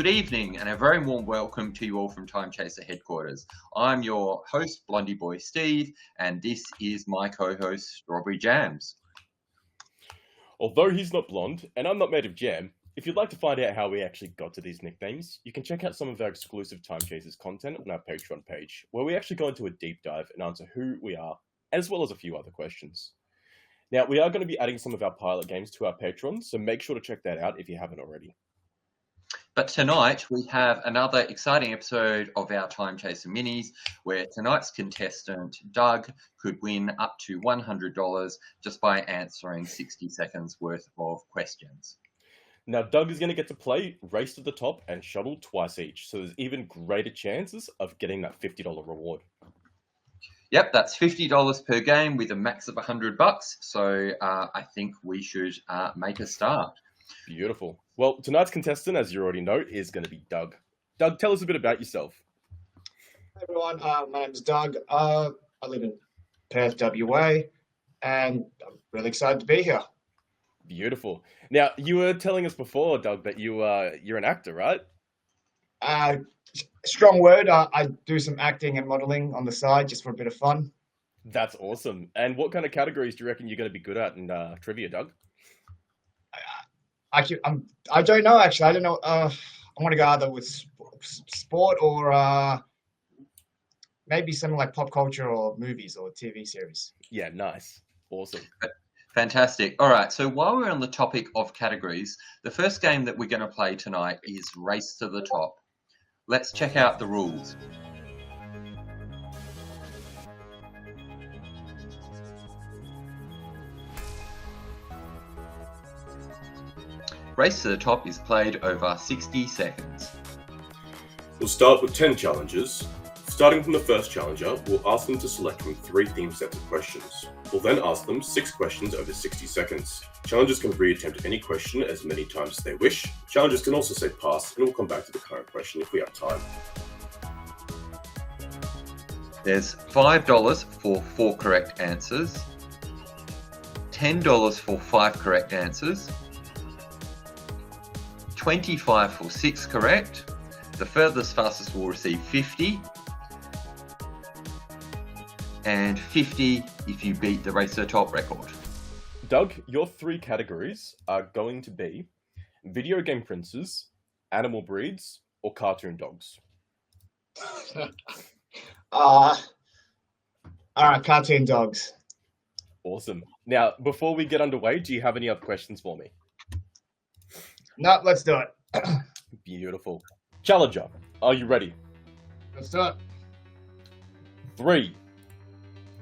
good evening, and a very warm welcome to you all from Time Chaser headquarters. I'm your host, Blondie Boy Steve, and this is my co-host, Strawberry Jams. Although he's not blonde, and I'm not made of jam, if you'd like to find out how we actually got to these nicknames, you can check out some of our exclusive Time Chasers content on our Patreon page, where we actually go into a deep dive and answer who we are, as well as a few other questions. Now, we are going to be adding some of our pilot games to our Patreon, so make sure to check that out if you haven't already. But tonight we have another exciting episode of our Time Chaser Minis, where tonight's contestant, Doug, could win up to $100 just by answering 60 seconds worth of questions. Now, Doug is going to get to play Race to the Top and Shuttle twice each, so there's even greater chances of getting that $50 reward. Yep, that's $50 per game with a max of $100. So I think we should make a start. Beautiful. Well, tonight's contestant, as you already know, is going to be Doug. Doug, tell us a bit about yourself. Hey everyone, my name is Doug. I live in Perth, WA, and I'm really excited to be here. Beautiful. Now, you were telling us before, Doug, that you're an actor, right? Strong word. I do some acting and modeling on the side just for a bit of fun. That's awesome. And what kind of categories do you reckon you're going to be good at in trivia, Doug? I don't know, actually. I don't know. I want to go either with sport or maybe something like pop culture or movies or TV series. Yeah, nice. Awesome. Fantastic. All right, so while we're on the topic of categories, the first game that we're going to play tonight is Race to the Top. Let's check out the rules. Race to the Top is played over 60 seconds. We'll start with 10 challenges. Starting from the first challenger, we'll ask them to select from 3 themed sets of questions. We'll then ask them 6 questions over 60 seconds. Challengers can re-attempt any question as many times as they wish. Challengers can also say pass, and we'll come back to the current question if we have time. There's $5 for 4 correct answers, $10 for 5 correct answers, $25 for 6 correct. The furthest fastest will receive 50, and 50 if you beat the Race to the Top record. Doug, your 3 categories are going to be video game princes, animal breeds, or cartoon dogs. All right, cartoon dogs. Awesome. Now, before we get underway, do you have any other questions for me? No, let's do it. Beautiful. Challenger, are you ready? Let's do it. 3,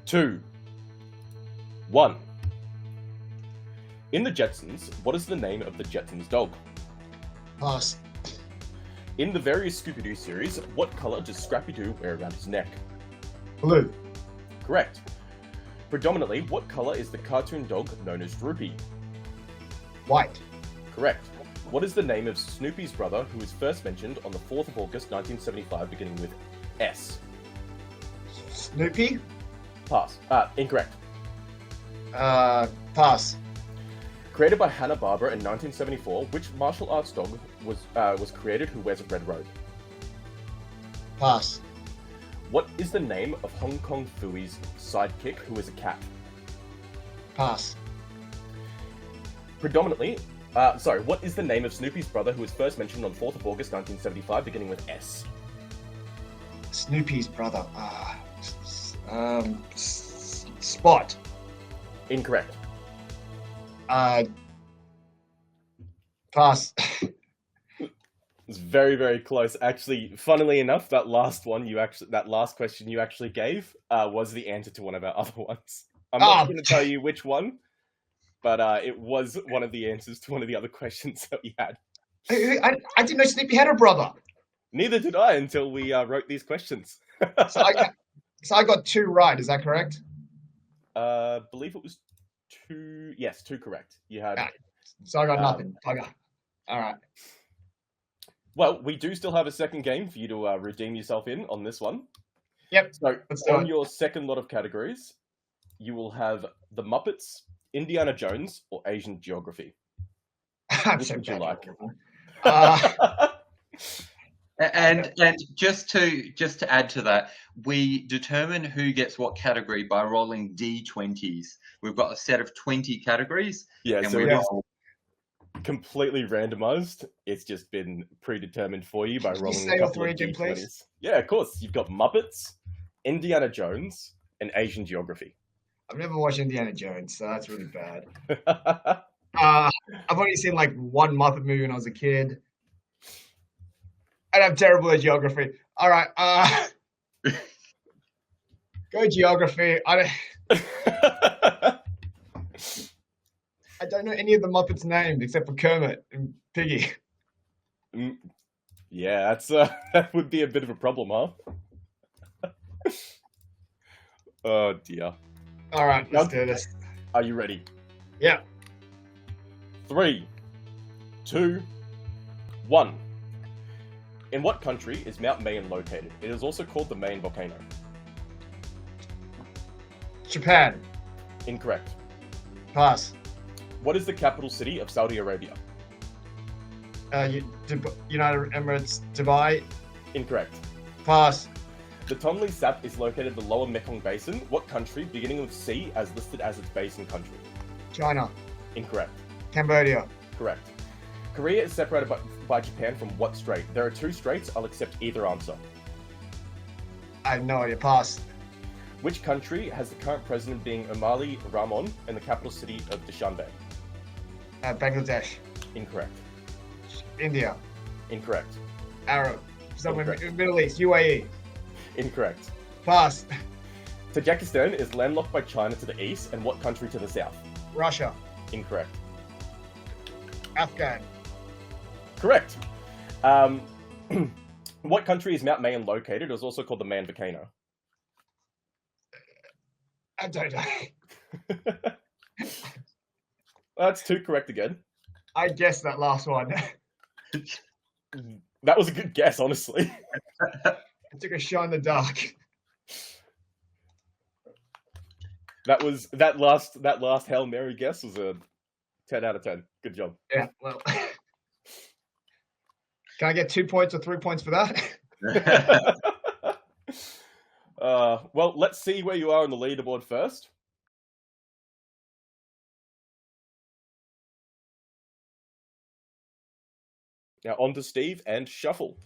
2, 1. In the Jetsons, what is the name of the Jetsons dog? Pass. In the various Scooby-Doo series, what color does Scrappy-Doo wear around his neck? Blue. Correct. Predominantly, what color is the cartoon dog known as Droopy? White. Correct. What is the name of Snoopy's brother who was first mentioned on the 4th of August 1975 beginning with S? Snoopy. Pass. Incorrect. Pass. Created by Hanna-Barbera in 1974, which martial arts dog was created who wears a red robe? Pass. What is the name of Hong Kong Phooey's sidekick who is a cat? Pass. Predominantly, what is the name of Snoopy's brother who was first mentioned on 4th of August 1975 beginning with S? Snoopy's brother. Spot. Incorrect. Pass. It's very, very close. Actually, funnily enough, that last question you actually gave was the answer to one of our other ones. I'm not going to tell you which one, but it was one of the answers to one of the other questions that we had. I didn't know Snoopy had a brother. Neither did I until we wrote these questions. So I got 2 right. Is that correct? Believe it was 2. Yes, 2 correct. You had. So I got nothing. Okay. All right. Well, we do still have a second game for you to redeem yourself in on this one. Yep. So on your second lot of categories, you will have the Muppets, Indiana Jones, or Asian geography. I'm Which so would you bad. like? And just to add to that, we determine who gets what category by rolling D20s. We've got a set of 20 categories. Yeah, and so we it is roll. completely randomized. It's just been predetermined for you by Can you rolling say a all couple three of again, please? D20s. Yeah, of course. You've got Muppets, Indiana Jones, and Asian geography. I've never watched Indiana Jones, so that's really bad. I've only seen like one Muppet movie when I was a kid. And I'm terrible at geography. All right. Go geography. I don't know any of the Muppets' names except for Kermit and Piggy. Yeah, that's that would be a bit of a problem, huh? Oh dear. All right, let's do this. Are you ready? Yeah. 3, 2, 1. In what country is Mount Mayon located? It is also called the Mayon volcano. Japan. Incorrect. Pass. What is the capital city of Saudi Arabia? United Emirates, Dubai. Incorrect. Pass. The Tonle Sap is located in the lower Mekong Basin. What country, beginning with C, as listed as its basin country? China. Incorrect. Cambodia. Correct. Korea is separated by Japan from what strait? There are 2 straits. I'll accept either answer. I have no idea. Pass. Which country has the current president being Emali Rahmon and the capital city of Dushanbe? Bangladesh. Incorrect. India. Incorrect. Arab. Somewhere Incorrect. in the Middle East. UAE. Incorrect. Pass. Tajikistan is landlocked by China to the east and what country to the south? Russia. Incorrect. Afghan. Correct. What country is Mount Mayon located? It was also called the Mayon volcano. I don't know. That's 2 correct again. I guessed that last one. That was a good guess, honestly. I took a shot in the dark. That last Hail Mary guess was a 10 out of 10. Good job. Yeah, well. Can I get 2 points or 3 points for that? Well, let's see where you are on the leaderboard first. Now on to Steve and Shuffle.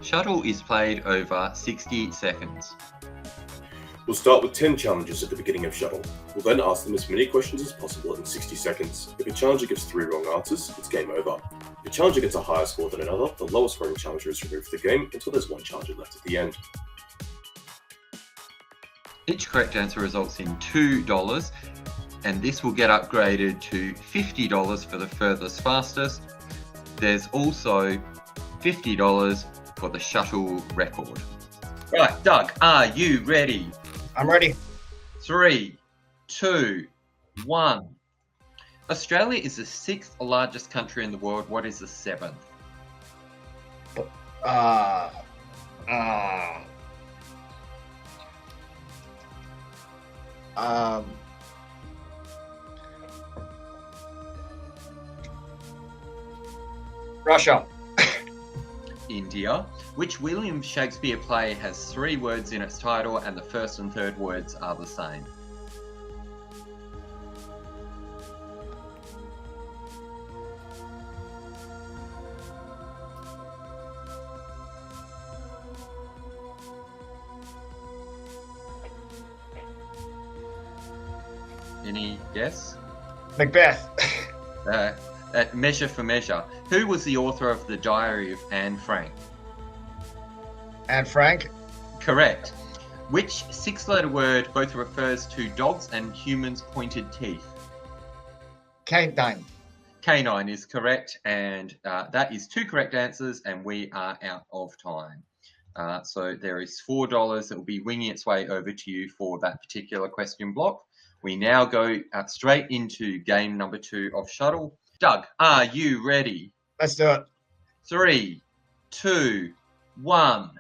Shuttle is played over 60 seconds. We'll start with 10 challenges at the beginning of Shuttle. We'll then ask them as many questions as possible in 60 seconds. If a challenger gives 3 wrong answers, it's game over. If a challenger gets a higher score than another, the lowest scoring challenger is removed from the game until there's 1 challenger left at the end. Each correct answer results in $2, and this will get upgraded to $50 for the furthest fastest. There's also $50 for the Shuttle record. Right, Doug, are you ready? I'm ready. 3, 2, 1. Australia is the 6th largest country in the world. What is the 7th? Russia. India. Which William Shakespeare play has 3 words in its title and the first and third words are the same? Any guess? Macbeth. Measure for Measure. Who was the author of The Diary of Anne Frank? And Frank. Correct. Which 6-letter word both refers to dogs and humans' pointed teeth? Canine. Canine is correct, and that is 2 correct answers, and we are out of time. So there is $4 that will be winging its way over to you for that particular question block. We now go straight into game number 2 of Shuttle. Doug, are you ready? Let's do it. 3, 2, 1.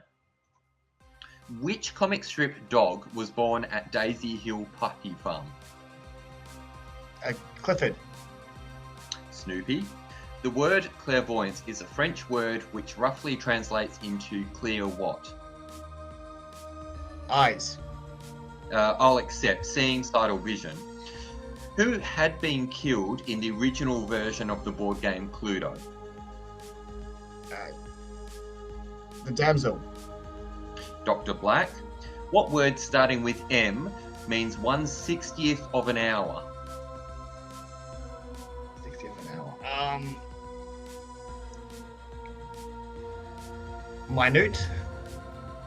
Which comic strip dog was born at Daisy Hill Puppy Farm? Clifford. Snoopy. The word clairvoyance is a French word which roughly translates into clear what? Eyes. I'll accept seeing, sight, or vision. Who had been killed in the original version of the board game Cluedo? The damsel. Dr. Black. What word starting with M means 1/60th of an hour? 60th an hour. Minute.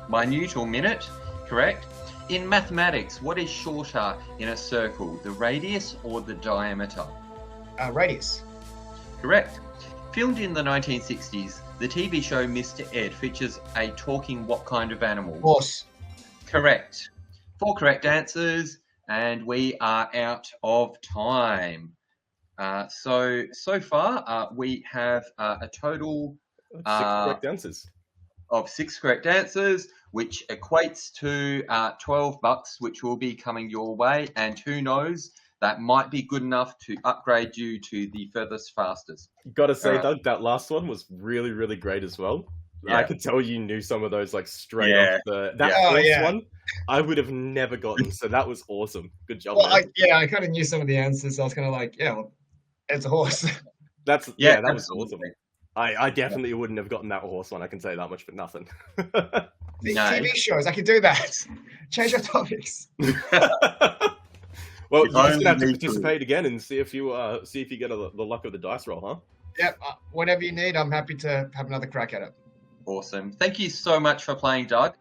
Minute or minute, correct. In mathematics, what is shorter in a circle, the radius or the diameter? Radius. Correct. Filmed in the 1960s, the TV show Mr. Ed features a talking what kind of animal? Horse. Correct. 4 correct answers, and we are out of time. So far, we have a total 6 correct answers. of 6 correct answers, which equates to $12, which will be coming your way. And who knows, that might be good enough to upgrade you to the furthest, fastest. Gotta say, Doug, that last one was really, really great as well. Yeah. I could tell you knew some of those like straight Yeah. off Yeah. first one. I would have never gotten, so that was awesome. Good job. Well, man. I kind of knew some of the answers. So I was kind of like, well, it's a horse. That was absolutely. awesome. I definitely wouldn't have gotten that horse one. I can say that much for nothing. The No. TV shows, I can do that. Change our topics. Well, If you're just only gonna have to me too. participate again and see if you get the luck of the dice roll, huh? Yep. Whatever you need, I'm happy to have another crack at it. Awesome. Thank you so much for playing, Doug.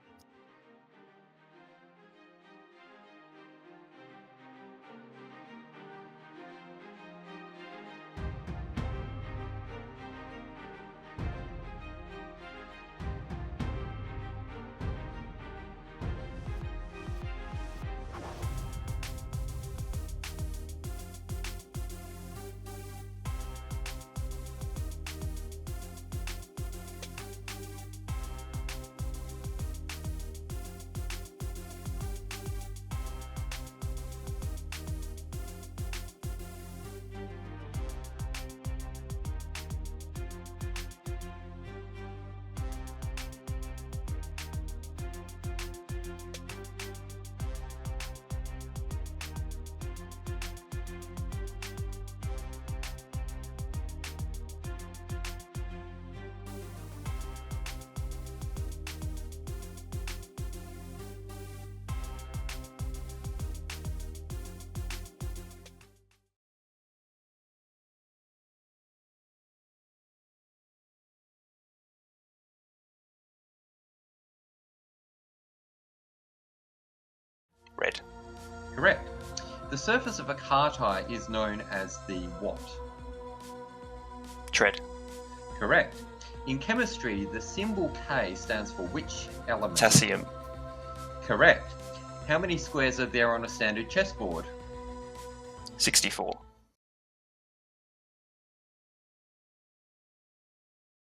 Red. Correct. The surface of a car tire is known as the what? Tread. Correct. In chemistry, the symbol K stands for which element? Potassium. Correct. How many squares are there on a standard chessboard? 64.